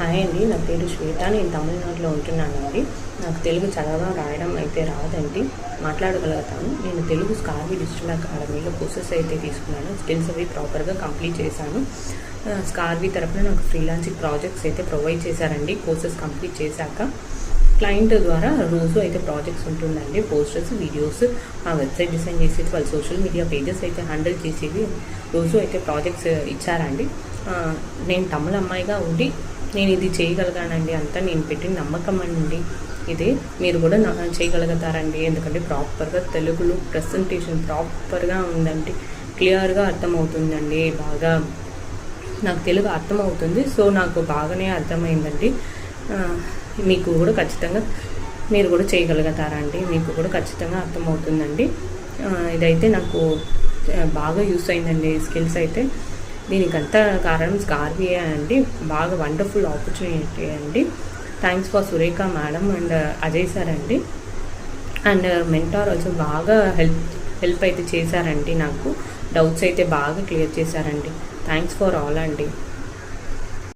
Hi అండి, నా పేరు శ్వేత. నేను తమిళనాడులో ఉంటున్నానండి. నాకు తెలుగు చదవడం రాయడం అయితే రాదండి, మాట్లాడగలుగుతాను. నేను తెలుగు స్కార్వి డిజిటల్ అకాడమీలో కోర్సెస్ అయితే తీసుకున్నాను. స్కిల్స్ అవి ప్రాపర్గా కంప్లీట్ చేశాను. స్కార్వి తరపున నాకు ఫ్రీలాన్సింగ్ ప్రాజెక్ట్స్ అయితే ప్రొవైడ్ చేశారండి. కోర్సెస్ కంప్లీట్ చేశాక క్లయింట్ ద్వారా రోజు అయితే ప్రాజెక్ట్స్ ఉంటుందండి. పోస్టర్స్, వీడియోస్, ఆ వెబ్సైట్ డిజైన్ చేసేది, వాళ్ళ సోషల్ మీడియా పేజెస్ అయితే హ్యాండిల్ చేసేది రోజు అయితే ప్రాజెక్ట్స్ ఇచ్చారండి. నేను తమిళ అమ్మాయిగా ఉండి నేను ఇది చేయగలిగానండి. అంతా నేను పెట్టిన నమ్మకం అండి ఇది. మీరు కూడా చేయగలుగుతారండి. ఎందుకంటే ప్రాపర్గా తెలుగులో ప్రెజెంటేషన్ ప్రాపర్గా ఉందండి, క్లియర్గా అర్థమవుతుందండి. బాగా నాకు తెలుగు అర్థమవుతుంది. సో నాకు బాగానే అర్థమైందండి. మీకు కూడా ఖచ్చితంగా మీరు కూడా చేయగలుగుతారండి. మీకు కూడా ఖచ్చితంగా అర్థమవుతుందండి. ఇదైతే నాకు బాగా యూస్ అయిందండి స్కిల్స్ అయితే. దీనికంతా కారణం స్కార్వియే అండి. బాగా వండర్ఫుల్ ఆపర్చునిటీ అండి. Thanks for Surekha madam and Ajay sir అండి. అండ్ మెంటార్ ఆల్సో బాగా హెల్ప్ అయితే చేశారండి. నాకు డౌట్స్ అయితే బాగా క్లియర్ చేశారండి. థ్యాంక్స్ ఫర్ ఆల్ అండి.